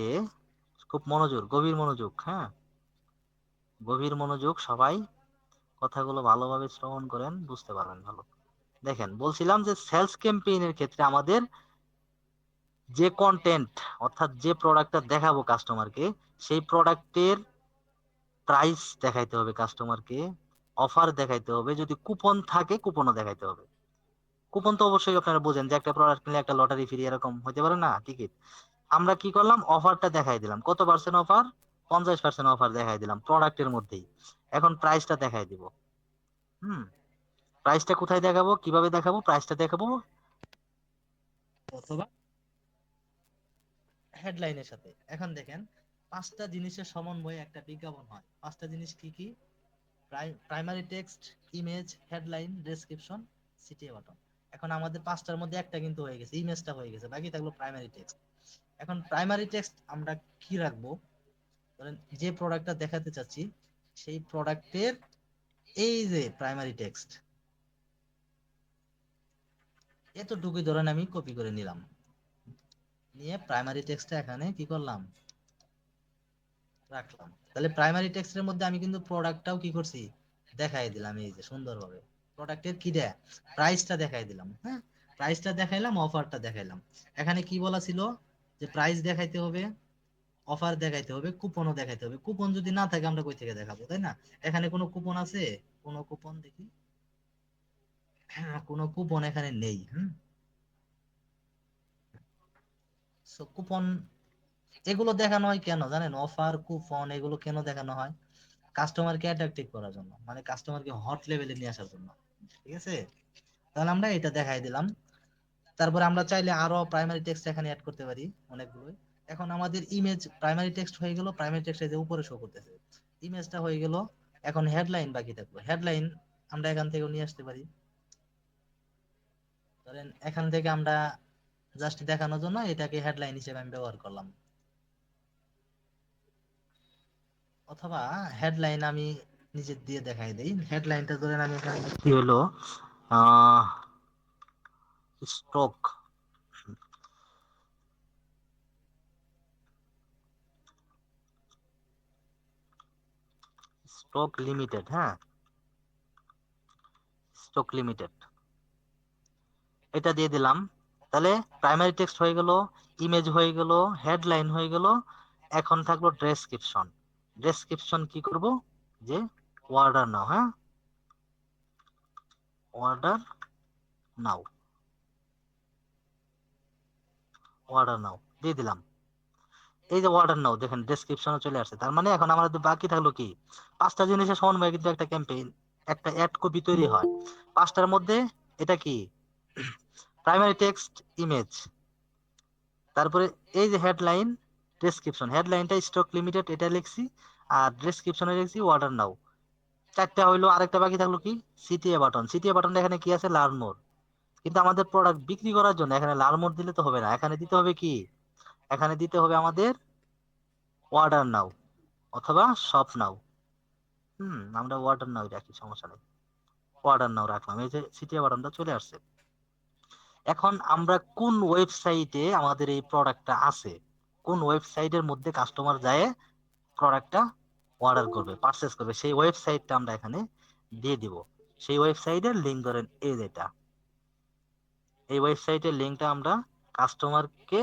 খুব মনোযোগ, গভীর মনোযোগ, হ্যাঁ, গভীর মনোযোগ সবাই, কথাগুলো ভালোভাবে শ্রবণ করেন, বুঝতে পারবেন ভালো। দেখেন বলছিলাম যে সেলস ক্যাম্পেইনের ক্ষেত্রে আমাদের যে কন্টেন্ট, অর্থাৎ যে প্রোডাক্টটা দেখাবো কাস্টমারকে, সেই প্রোডাক্টের প্রাইস দেখাইতে হবে কাস্টমারকে, অফার দেখাইতে হবে, যদি কুপন থাকে কুপনও দেখাইতে হবে। কুপন তো অবশ্যই আপনারা বোঝেন যে একটা প্রোডাক্ট কিনলে একটা লটারি ফ্রি এরকম হতে পারে না টিকিট। আমরা কি করলাম, অফারটা দেখাই দিলাম, কত পার্সেন্ট অফার, 50% অফার দেখাই দিলাম প্রোডাক্টের মধ্যেই। এখন প্রাইসটা দেখাই দিব। হুম, প্রাইসটা কোথায় দেখাবো, কিভাবে দেখাবো, প্রাইসটা দেখাবো অথবা হেডলাইনের সাথে। এখন দেখেন, পাঁচটা জিনিসের সমন্বয়ে একটা বিজ্ঞাপন হয়। পাঁচটা জিনিস কি কি, primary text, image, headline, description, city button. এখন আমাদের পাঁচটার মধ্যে একটা কিন্তু হয়ে গেছে, ইমেজটা হয়ে গেছে, বাকি থাকলো প্রাইমারি টেক্সট। এখন প্রাইমারি টেক্সট আমরা কি রাখবো, ধরেন যে প্রোডাক্টটা দেখাতে চাচ্ছি সেই প্রোডাক্টের এই যে প্রাইমারি টেক্সট, এতটুকুই ধরেন আমি কপি করে নিলাম, নিয়ে প্রাইমারি টেক্সটটা এখানে কি করলাম, রাখলাম। তাহলে প্রাইমারি টেক্সটের মধ্যে আমি কিন্তু প্রোডাক্টটাও কি করছি, দেখাই দিলাম, এই যে সুন্দরভাবে প্রোডাক্টের কি দেয়, প্রাইসটা দেখাই দিলাম, হ্যাঁ, প্রাইসটা দেখাইলাম, অফারটা দেখাইলাম। এখানে কি বলা ছিল, যে প্রাইস দেখাইতে হবে, অফার দেখাইতে হবে, কুপনও দেখাইতে হবে। কুপন যদি না থাকে আমরা কই থেকে দেখাবো, তাই না? এখানে কোনো কুপন আছে, কোনো কুপন দেখি, হ্যাঁ, কোনো কুপন এখানে নেই। হুম, সো কুপন এগুলো দেখানো হয় কেন জানেন, অফার কুপন এগুলো কেন দেখানো হয়, কাস্টমারকে অ্যাট্রাকটিভ করার জন্য, মানে কাস্টমারকে হট লেভেলে নিয়ে আসার জন্য। ঠিক আছে, তাহলে আমরা এটা দেখাই দিলাম। তারপরে আমরা চাইলে আরো প্রাইমারি টেক্সট এখানে অ্যাড করতে পারি অনেকগুলো। এখন আমাদের ইমেজ প্রাইমারি টেক্সট হয়ে গেল, প্রাইমারি টেক্সট এই যে উপরে শো করতেছে, ইমেজটা হয়ে গেল। এখন হেডলাইন বাকি থাকলো, হেডলাইন আমরা এখান থেকে নিয়ে আসতে পারি। ধরেন এখান থেকে আমরা জাস্ট দেখানোর জন্য এটাকে হেডলাইন হিসেবে আমি ব্যবহার করলাম। অথবা হেডলাইন আমি নিজে দিয়ে দেখাই দেই, হেডলাইনটা ধরেন আমি এখানে কি হলো, আহ স্টক, স্টক লিমিটেড, হ্যাঁ, স্টক লিমিটেড, এটা দিয়ে দিলাম। তাহলে প্রাইমারি টেক্সট হয়ে গেল, ইমেজ হয়ে গেল, হেডলাইন হয়ে গেল। এখন থাকলো ডেসক্রিপশন। ডেসক্রিপশন কি করব, যে অর্ডার নাও, হ্যাঁ, অর্ডার নাও, অর্ডার নাও দিয়ে দিলাম। এই যে অর্ডার নাও, দেখেন ডেসক্রিপশনে চলে আসছে। তার মানে এখন আমাদের বাকি থাকলো কি, পাঁচটা জিনিসের সমন্বয়ে কিন্তু একটা ক্যাম্পেইন, একটা অ্যাড কপি তৈরি হয়। পাঁচটার মধ্যে এটা কি, প্রাইমারি টেক্সট, ইমেজ, তারপরে এই যে হেডলাইন, ডেসক্রিপশন, হেডলাইনটা স্টক লিমিটেড এটা লিখছি, আর ডেসক্রিপশনে লিখছি অর্ডার নাও। চারটা হইলো, আরেকটা বাকি থাকলো কি, সিটিএ বাটন। সিটিএ বাটনটা এখানে কি আছে, লার্ন মোর। কিন্তু আমাদের প্রোডাক্ট বিক্রি করার জন্য এখানে লার্ন মোর দিলে তো হবে না, এখানে দিতে হবে কি, এখানে দিতে হবে আমাদের অর্ডার নাও অথবা শপ নাও। আমরা অর্ডার নাও রাখি, সমস্যা নেই, অর্ডার নাও রাখলাম, এই যে সিটিএ বাটনটা চলে আসছে। এখন আমরা কোন ওয়েবসাইটে আমাদের এই প্রোডাক্টটা আছে, কোন ওয়েবসাইটের মধ্যে কাস্টমার যায় প্রোডাক্টটা অর্ডার করবে, পারচেস করবে, সেই ওয়েবসাইটটা আমরা এখানে দিয়ে দিব। সেই ওয়েবসাইটের লিঙ্ক ধরেন এই যেটা, এই ওয়েবসাইটের লিঙ্কটা আমরা কাস্টমারকে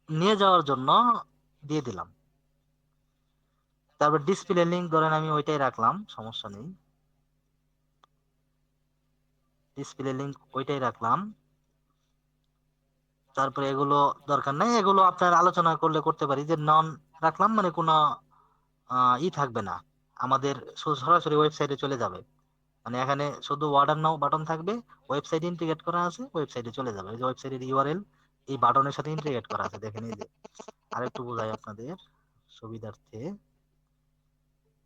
নিয়ে যাওয়ার জন্য দিয়ে দিলাম। তারপর ডিসপ্লে লিঙ্ক ধরেন আমি ওইটাই রাখলাম, সমস্যা নেই, ডিসপ্লে লিঙ্ক ওইটাই রাখলাম। তারপরে এগুলো দরকার নাই, এগুলো আপনার আলোচনা করলে করতে পারি, যে নন রাখলাম মানে কোনো ই থাকবে না, আমাদের সরাসরি ওয়েবসাইটে চলে যাবে। মানে এখানে শুধু অর্ডার নাও বাটন থাকবে, ওয়েবসাইট ইন্টিগ্রেট করা আছে, ওয়েবসাইটে চলে যাবে। এই যে ওয়েবসাইটের ইউআরএল এই বাটনের সাথে ইন্টিগ্রেট করা আছে, দেখেন এই যে। আরেকটু বোঝাই আপনাদের সুবিধার্থে,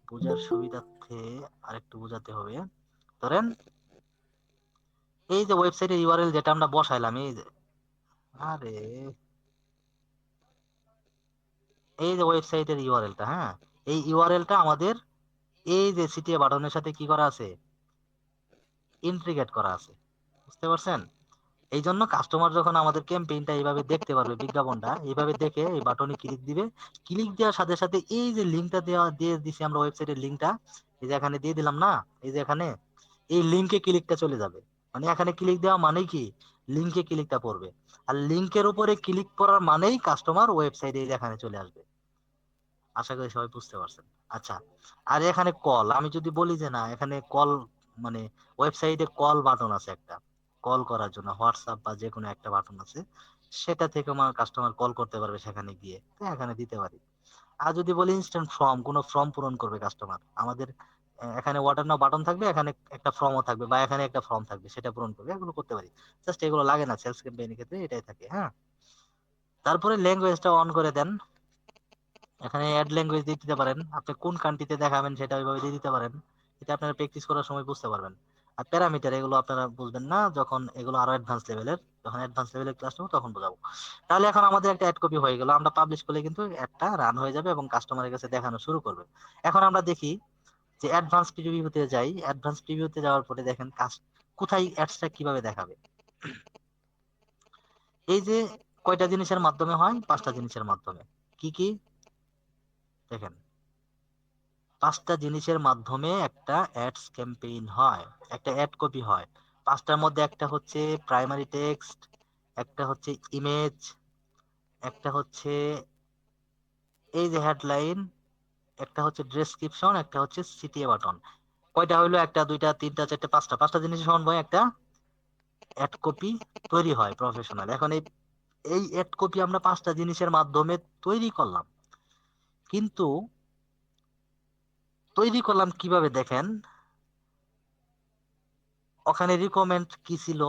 বোঝার সুবিধার্থে আরেকটু বোঝাতে হবে। ধরেন এই যে ওয়েবসাইটের ইউআরএল যেটা আমরা বসাইলাম, এই যে, আরে এই যে ওয়েবসাইটের ইউআরএলটা, হ্যাঁ, এই ইউআরএলটা আমাদের এই যে সিটিএ বাটনের সাথে কি করা আছে, ইন্টিগ্রেট করা আছে। বুঝতে পারছেন? এই জন্য কাস্টমার যখন আমাদের ক্যাম্পেইনটা এইভাবে দেখতে পারবে, বিজ্ঞাপনটা এইভাবে দেখে এই বাটনে ক্লিক দিবে। ক্লিক দেওয়ার সাথে সাথে এই যে লিঙ্কটা দিয়ে দিছি আমরা, ওয়েবসাইটের লিঙ্কটা এই যে এখানে দিয়ে দিলাম না, এই যে এখানে এই লিঙ্কে ক্লিকটা চলে যাবে। মানে এখানে ক্লিক দেওয়া মানেই কি, লিঙ্কে ক্লিকটা পড়বে। আর লিঙ্কের উপরে ক্লিক করার মানেই কাস্টমার ওয়েবসাইটে এখানে চলে আসবে। আশা করি সবাই বুঝতে পারছেন। আচ্ছা, আর এখানে কল, আমি যদি বলি যে না এখানে কল, মানে ওয়েবসাইটে কল বাটন আছে একটা, কল করার জন্য হোয়াটসঅ্যাপ বা যে কোনো একটা বাটন আছে, সেটা থেকে আমার কাস্টমার কল করতে পারবে সেখানে গিয়ে, তো এখানে দিতে পারি। আর যদি বলি ইনস্ট্যান্ট ফর্ম, কোনো ফর্ম পূরণ করবে কাস্টমার আমাদের, এখানে ওয়াটার নাও বাটন থাকবে, এখানে একটা ফর্মও থাকবে, বা এখানে একটা ফর্ম থাকবে, সেটা পূরণ করবে, এগুলো করতে পারি। জাস্ট এগুলো লাগে না, সেলস ক্যাম্পেইনের ক্ষেত্রে এটাই থাকে। হ্যাঁ, তারপরে ল্যাঙ্গুয়েজটা অন করে দেন। এখানে অ্যাড ল্যাঙ্গুয়েজ দিয়ে দিতে পারেন, আপনি কোন কান্ট্রিতে দেখাবেন সেটা ওইভাবে দিয়ে দিতে পারেন। এটা আপনারা প্র্যাকটিস করার সময় বুঝতে পারবেন। আর প্যারামিটার এগুলো আপনারা বুঝবেন না, যখন এগুলো আরো অ্যাডভান্স লেভেলের, যখন অ্যাডভান্স লেভেলের ক্লাস নেবো তখন বোঝাবো। তাহলে এখন আমাদের একটা অ্যাড কপি হয়ে গেল, আমরা পাবলিশ করলে কিন্তু অ্যাডটা রান হয়ে যাবে এবং কাস্টমারের কাছে দেখানো শুরু করবে। এখন আমরা দেখি যে অ্যাডভান্স প্রিভিউতে যাই, অ্যাডভান্স প্রিভিউতে যাওয়ার পরে দেখেন কোথায় অ্যাডসটা কিভাবে দেখাবে। এই যে কয়টা জিনিসের মাধ্যমে হয়, পাঁচটা জিনিসের মাধ্যমে। কি কি দেখেন, পাঁচটা জিনিসের মাধ্যমে একটা অ্যাডস ক্যাম্পেইন হয়, একটা অ্যাড কপি হয়। পাঁচটার মধ্যে একটা হচ্ছে প্রাইমারি টেক্সট, একটা হচ্ছে ইমেজ, একটা হচ্ছে এই যে হেডলাইন, একটা হচ্ছে ডেসক্রিপশন, একটা হচ্ছে সিটিএ বাটন। কয়টা হইলো, একটা দুইটা তিনটা চারটা পাঁচটা, পাঁচটা জিনিস সমন্বয়ে একটা অ্যাড কপি তৈরি হয় প্রফেশনাল। এখন এই এই অ্যাড কপি আমরা পাঁচটা জিনিসের মাধ্যমে তৈরি করলাম, কিন্তু তৈরি করলাম কিভাবে দেখেন, ওখানে রিকমেন্ড কি ছিল,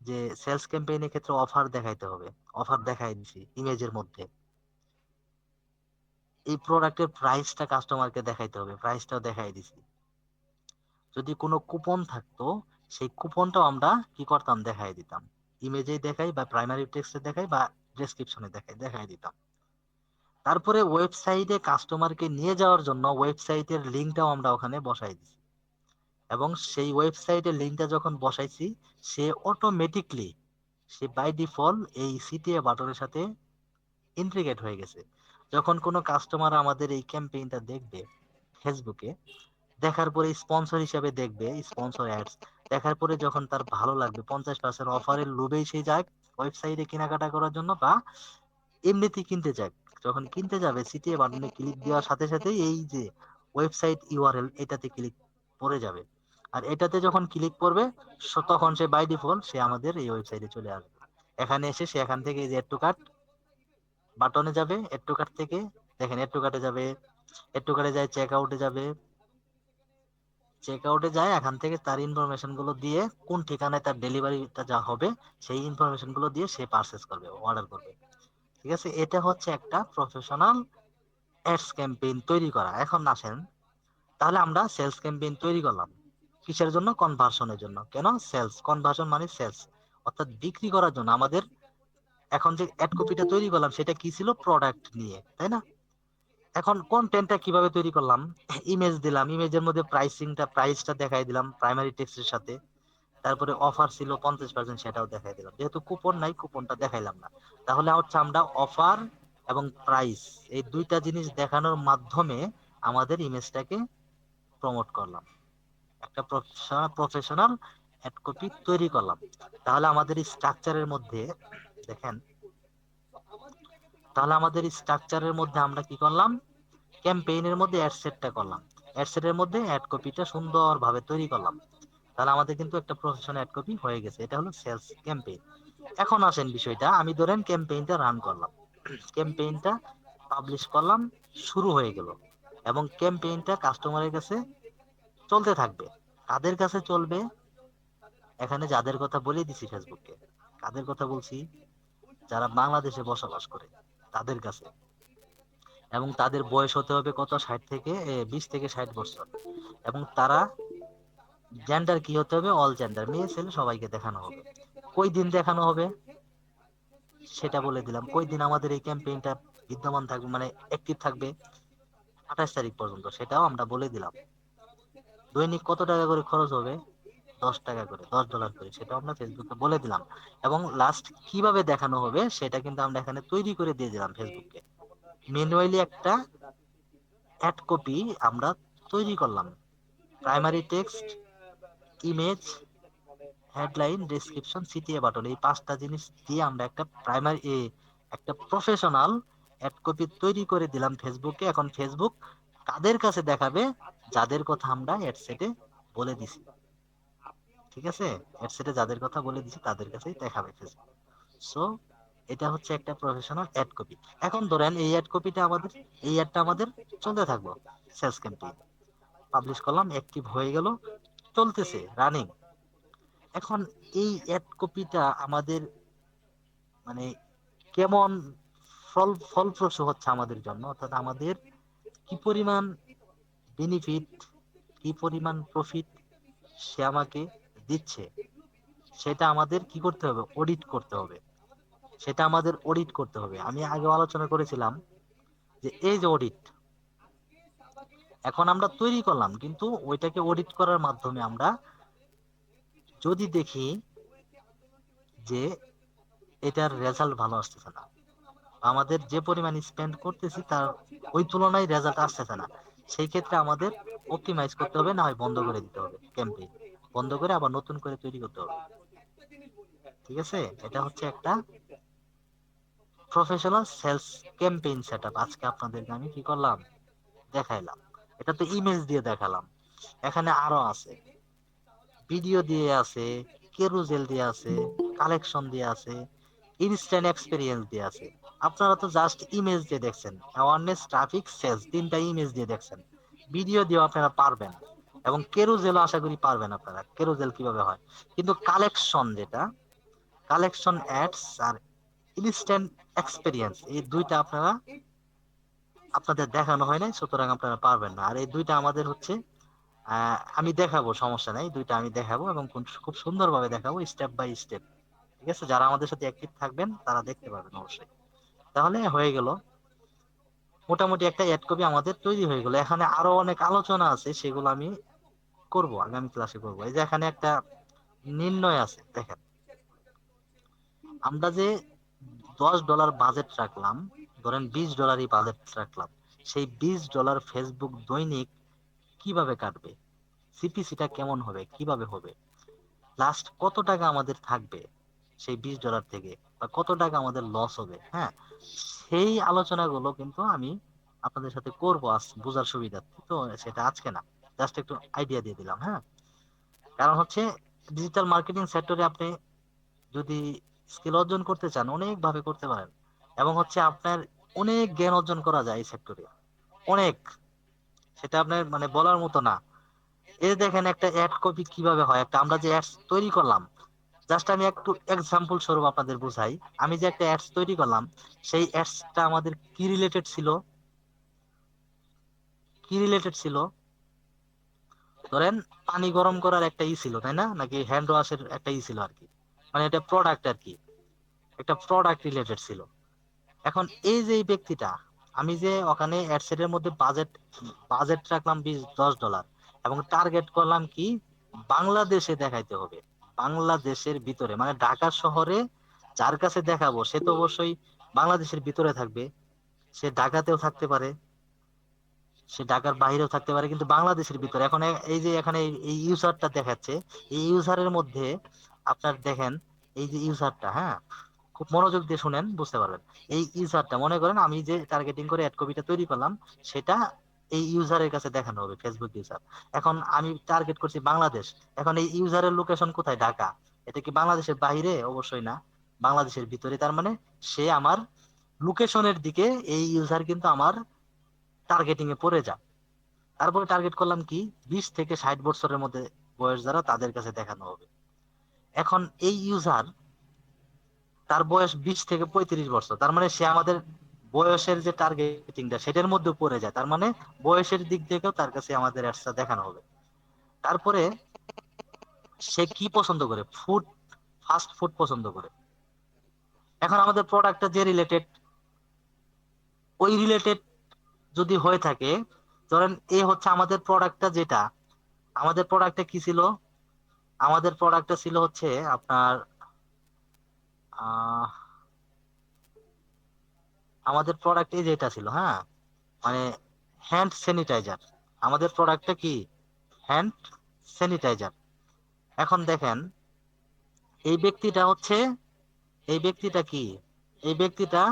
যে সেলস ক্যাম্পেইনের ক্ষেত্রে অফার দেখাইতে হবে, অফার দেখাই দিছি ইমেজের মধ্যে। এই প্রোডাক্টের প্রাইসটা কাস্টমারকে দেখাইতে হবে, প্রাইসটাও দেখাই দিছি। যদি কোনো কুপন থাকতো, সেই কুপনটাও আমরা কি করতাম, দেখাই দিতাম। ইমেজে দেখাই বা প্রাইমারি টেক্সটে দেখাই বা ডেসক্রিপশনে দেখাই দিতাম। তারপরে ওয়েবসাইটে কাস্টমারকে নিয়ে যাওয়ার জন্য ওয়েবসাইটের লিঙ্কটাও আমরা ওখানে বসাই দিছি। এবং সেই ওয়েবসাইটের লিঙ্কটা যখন বসাইছি, সে অটোমেটিকলি, সে বাই ডিফল্ট এই সিটিএ বাটনের সাথে ইন্টিগ্রেট হয়ে গেছে। যখন কোনো কাস্টমার আমাদের এই ক্যাম্পেইনটা দেখবে ফেসবুকে, দেখার পরে স্পন্সর হিসেবে দেখবে, স্পন্সর অ্যাডস দেখার পরে যখন তার ভালো লাগবে, 50% অফারের লোভেই সে যায় ওয়েবসাইটে কেনাকাটা করার জন্য, বা এমনিতেই কিনতে যায়। যখন কিনতে যাবে, সিটিএ বাটনে ক্লিক দেওয়ার সাথে সাথে এই যে ওয়েবসাইট ইউআরএল এটাতে ক্লিক পড়ে যাবে। আর এটাতে যখন ক্লিক করবে, তখন সে বাই ডিফল্ট সে আমাদের এই ওয়েবসাইটে চলে আসবে। এখানে এসে সে এখান থেকে এই যে এড টু কার্ট বাটনে যাবে, এড টু কার্ট থেকে দেখেন এড টু কার্টে যাবে, এড টু কার্টে যায় চেক আউটে যাবে, চেক আউটে যায় এখান থেকে তার ইনফরমেশন গুলো দিয়ে, কোন ঠিকানায় তার ডেলিভারিটা যা হবে সেই ইনফরমেশন গুলো দিয়ে সে পারচেস করবে, অর্ডার করবে। ঠিক আছে, এটা হচ্ছে একটা প্রফেশনাল অ্যাডস ক্যাম্পেইন তৈরি করা। এখন আসেন, তাহলে আমরা সেলস ক্যাম্পেইন তৈরি করলাম কিসের জন্য, কনভার্সনের জন্য। কেন সেলস, কনভার্সন মানে সেলস, অর্থাৎ বিক্রি করার জন্য আমাদের। এখন যে অ্যাড কপিটা তৈরি করলাম সেটা কি ছিল, প্রোডাক্ট নিয়ে, তাই না? এখন কন্টেন্টটা কিভাবে তৈরি করলাম, ইমেজ দিলাম, ইমেজের মধ্যে প্রাইসটা দেখাই দিলাম প্রাইমারি টেক্সটের সাথে। তারপরে অফার ছিল 50%, সেটাও দেখাই দিলাম। যেহেতু কুপন নাই, কুপনটা দেখাইলাম না। তাহলে হচ্ছে আমরা অফার এবং প্রাইস, এই দুইটা জিনিস দেখানোর মাধ্যমে আমাদের ইমেজটাকে প্রমোট করলাম, একটা প্রফেশনাল অ্যাড কপি তৈরি করলাম। তাহলে আমাদের এই স্ট্রাকচারের মধ্যে দেখেন, তাহলে আমাদের স্ট্রাকচারের মধ্যে আমরা কি করলাম, ক্যাম্পেইনের মধ্যে অ্যাড সেটটা করলাম, অ্যাড সেটের মধ্যে অ্যাড কপিটা সুন্দরভাবে তৈরি করলাম। তাহলে আমাদের কিন্তু একটা প্রফেশনাল অ্যাড কপি হয়ে গেছে, এটা হলো সেলস ক্যাম্পেইন। এখন আসেন বিষয়টা, আমি ধরেন ক্যাম্পেইনটা রান করলাম, ক্যাম্পেইনটা পাবলিশ করলাম, শুরু হয়ে গেল। এবং ক্যাম্পেইনটা কাস্টমারের কাছে চলতে থাকবে। কাদের কাছে চলবে? এখানে যাদের কথা বলে দিছি ফেসবুককে, কাদের কথা বলছি? যারা বাংলাদেশে বসবাস করে তাদের কাছে। এবং তাদের বয়স হতে হবে কত, 20 থেকে 60 বছর। এবং তারা জেন্ডার কি হতে হবে? অল জেন্ডার, মেয়ে ছেলে সবাইকে দেখানো হবে। কই দিন দেখানো হবে সেটা বলে দিলাম। কই দিন আমাদের এই ক্যাম্পেইনটা বিদ্যমান থাকবে, মানে অ্যাক্টিভ থাকবে? 28 তারিখ পর্যন্ত, সেটাও আমরা বলে দিলাম। দৈনিক কত টাকা করে খরচ হবে? 10 টাকা করে, $10 করে, সেটাও আমরা ফেসবুকে বলে দিলাম। এবং লাস্ট কিভাবে দেখানো হবে সেটা কিন্তু আমরা এখানে তৈরি করে দিয়ে দিলাম ফেসবুকে। ম্যানুয়ালি একটা অ্যাড কপি আমরা তৈরি করলাম। Primary text, image, headline, description, CTA button, এই 5টা জিনিস দিয়ে আমরা একটা প্রফেশনাল অ্যাড কপি তৈরি করে দিলাম ফেসবুকে। এখন ফেসবুক কাদের কাছে দেখাবে? যাদের কথা আমরা অ্যাডসেটে বলে দিছি। ঠিক আছে? অ্যাডসেটে যাদের কথা বলে দিছি তাদের কাছেই দেখাবে ফেসবুক। সো এটা হচ্ছে একটা প্রফেশনাল অ্যাড কপি। এখন ধরেন এই অ্যাডটা আমাদের চলতে থাকলো, সেলস ক্যাম্পেইন পাবলিশ করলাম, অ্যাক্টিভ হয়ে গেল, চলতেছে, রানিং। এখন এই অ্যাড কপিটা আমাদের মানে কেমন ফলপ্রসূ হচ্ছে আমাদের জন্য, অর্থাৎ আমাদের কি পরিমাণ বেনিফিট, কি পরিমাণ প্রফিট সে আমাকে দিচ্ছে, সেটা আমাদের কি করতে হবে? অডিট করতে হবে। আমি আগে আলোচনা করেছিলাম যে এই যে অডিট, এখন আমরা তৈরি করলাম, কিন্তু ওইটাকে অডিট করার মাধ্যমে আমরা যদি দেখি যে এটার রেজাল্ট ভালো আসতেছে না, আমাদের যে পরিমাণ স্পেন্ড করতেছি তার ওই তুলনায় রেজাল্ট আসতেছে না, সেই ক্ষেত্রে আমাদের অপটিমাইজ করতে হবে, না হয় বন্ধ করে দিতে হবে ক্যাম্পেইন, বন্ধ করে আবার নতুন করে তৈরি করতে হবে। ঠিক আছে? এটা হচ্ছে একটা প্রফেশনাল সেলস ক্যাম্পেইন সেটআপ আজকে আপনাদেরকে আমি কি করলাম? দেখাইলাম। এটা তো ইমেজ দিয়ে দেখালাম, এখানে আরো আছে, ভিডিও দিয়ে আছে, কেরুজেল দিয়ে আছে, কালেকশন দিয়ে আছে, ইনস্ট্যান্ট এক্সপেরিয়েন্স দিয়ে আছে। আপনারা তো জাস্ট ইমেজ দিয়ে দেখছেন, অ্যাওয়ারনেস, ট্রাফিক, সেলস, 3টা ইমেজ দিয়ে দেখছেন। ভিডিও দিয়ে আপনারা পারবেন, এবং কেরুজেলও আশা করি পারবেন আপনারা, কেরুজেল কিভাবে হয়। কিন্তু কালেকশন যেটা, কালেকশন অ্যাডস আর ইনস্ট্যান্ট এক্সপেরিয়েন্স, এই দুইটা আপনাদের দেখানো হয় নাই, সুতরাং আপনারা পারবেন না। আর এই দুইটা আমাদের হচ্ছে, আমি দেখাবো, সমস্যা নাই, দুইটা আমি দেখাবো এবং খুব সুন্দরভাবে দেখাবো, স্টেপ বাই স্টেপ। ঠিক আছে? যারা আমাদের সাথে অ্যাক্টিভ থাকবেন তারা দেখতে পারবেন অবশ্যই। তাহলে হয়ে গেল, মোটামুটি একটা অ্যাড কপি আমাদের তৈরি হয়ে গেল। এখানে আরো অনেক আলোচনা আছে, সেগুলো আমি করব, আগামী ক্লাসে করব। এই যে এখানে একটা নির্ণয় আছে, দেখেন, আমরা যে $10 বাজেট রাখলাম, ধরেন $20 বাজেট রাখলাম, সেই $20 ফেসবুক দৈনিক কিভাবে কাটবে, সিপিসিটা কেমন হবে, কিভাবে হবে, লাস্ট কত টাকা আমাদের থাকবে সেই $20 থেকে, বা কত টাকা আমাদের লস হবে, হ্যাঁ, সেই আলোচনাগুলো কিন্তু আমি আপনাদের সাথে করবো আজ বোঝার সুবিধার্থে। তো সেটা আজকে না, জাস্ট একটু আইডিয়া দিয়ে দিলাম, হ্যাঁ। কারণ হচ্ছে ডিজিটাল মার্কেটিং সেক্টরে আপনি যদি স্কিল অর্জন করতে চান, অনেক ভাবে করতে পারেন। এবং হচ্ছে আপনার অনেক জ্ঞান অর্জন করা যায় এই সেক্টরে, অনেক, সেটা আপনার মানে বলার মতো না। এই যে দেখেন একটা অ্যাড কপি কিভাবে হয়, একটা আমরা যে অ্যাডস তৈরি করলাম, জাস্ট আমি একটু এক্সাম্পল স্বরূপ আপনাদের বুঝাই। আমি যে একটা অ্যাডস তৈরি করলাম, সেই অ্যাডসটা আমাদের কি রিলেটেড ছিল? কি রিলেটেড ছিল? ধরেন পানি গরম করার একটা ছিল, তাই না? নাকি হ্যান্ড ওয়াশের একটা ছিল আর কি, মানে এটা প্রোডাক্ট আর কি, একটা প্রোডাক্ট রিলেটেড ছিল। এখন এই যে এই ব্যক্তিটা, আমি যে ওখানে অ্যাডসেটের মধ্যে বাজেট রাখলাম $10, এবং টার্গেট করলাম কি, বাংলাদেশে দেখাইতে হবে, বাংলাদেশের ভিতরে, মানে ঢাকা শহরে যার কাছে দেখাবো সে তো অবশ্যই বাংলাদেশের ভিতরে থাকবে, সে ঢাকাতেও থাকতে পারে, সে ঢাকার বাইরেও থাকতে পারে, কিন্তু বাংলাদেশের ভিতরে। এখন এই যে এখানে এই ইউজারটা দেখাচ্ছে, এই ইউজারের মধ্যে আপনার দেখেন, এই যে ইউজারটা, হ্যাঁ, খুব মনোযোগ দিয়ে শুনেন, বুঝতে পারবেন। এই ইউজারটা, মনে করেন আমি যে টার্গেটিং করে অ্যাড কপিটা তৈরি করলাম, সেটা এই ইউজারের কাছে দেখানো হবে, ফেসবুক ইউজার। এখন আমি টার্গেট করছি বাংলাদেশ, এখন এই ইউজারের লোকেশন কোথায়? ঢাকা। এটা কি বাংলাদেশের বাইরে? অবশ্যই না, বাংলাদেশের ভিতরে। তার মানে সে আমার লোকেশনের দিকে, এই ইউজার কিন্তু আমার টার্গেটিং এ পড়ে যায়। তারপরে টার্গেট করলাম কি, 20 থেকে 60 বছরের মধ্যে বয়স যারা, তাদের কাছে দেখানো হবে। এখন এই ইউজার, তার বয়স 20 থেকে 35 বছর, তার মানে সে আমাদের বয়সের যে টার্গেটিংটা সেটার মধ্যে পড়ে যায়, তার মানে বয়সের দিক থেকেও তার কাছে আমাদের অ্যাডসটা দেখানো হবে। তারপরে সে কি পছন্দ করে, ফুড, ফাস্ট ফুড পছন্দ করে। এখন আমাদের প্রোডাক্টটা যে রিলেটেড, ওই রিলেটেড যদি হয়ে থাকে, ধরেন এ হচ্ছে আমাদের প্রোডাক্টটা যেটা, আমাদের প্রোডাক্টটা কি ছিল, আমাদের প্রোডাক্টটা ছিল হচ্ছে আপনার আহ আমাদের প্রোডাক্ট এই যেটা ছিল, হ্যাঁ, মানে হ্যান্ড স্যানিটাইজার। আমাদের প্রোডাক্টটা কি, হ্যান্ড স্যানিটাইজার। এখন দেখেন, এই ব্যক্তিটা হচ্ছে, এই ব্যক্তিটা কি, এই ব্যক্তিটা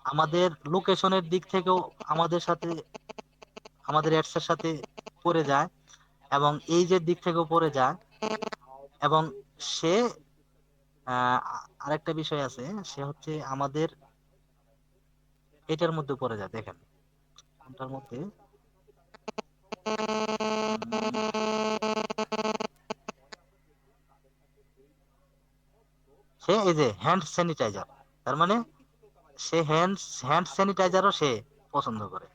আমাদের লোকেশনের দিক থেকেও আমাদের সাথে, আমাদের অ্যাডস এর সাথে পড়ে যায়, এবং এই যে দিক থেকেও পড়ে যায়, এবং সে আরেকটা বিষয় আছে, সে হচ্ছে আমাদের এটার মধ্যে পড়ে যায়, দেখেন কোনটার মধ্যে, সে এই যে হ্যান্ড স্যানিটাইজার, তার মানে সে হ্যান্ড হ্যান্ড স্যানিটাইজারও সে পছন্দ করে,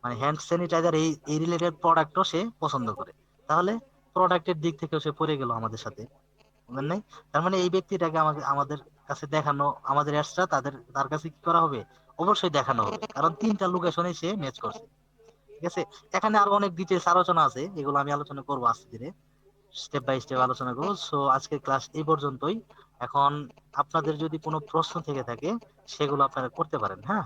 মানে হ্যান্ড স্যানিটাইজার এই এই রিলেটেড প্রোডাক্টও সে পছন্দ করে। তাহলে প্রোডাক্টের দিক থেকেও সে পড়ে গেল আমাদের সাথে, বুঝলেন নাই? তার মানে এই ব্যক্তিটাকে আমাকে আমাদের কাছে দেখানো, আমাদের অ্যাডসটা তার কাছে কি করা হবে, অবশ্যই দেখানো হবে, কারণ 3টা লোকেশনে সে ম্যাচ করছে। ঠিক আছে, এখানে আরো অনেক ডিটেলস আলোচনা আছে, এগুলো আমি আলোচনা করবো আস্তে ধীরে, স্টেপ বাই স্টেপ আলোচনা করবো। সো আজকের ক্লাস এই পর্যন্তই। এখন আপনাদের যদি কোনো প্রশ্ন থেকে থাকে, সেগুলো আপনারা করতে পারেন, হ্যাঁ।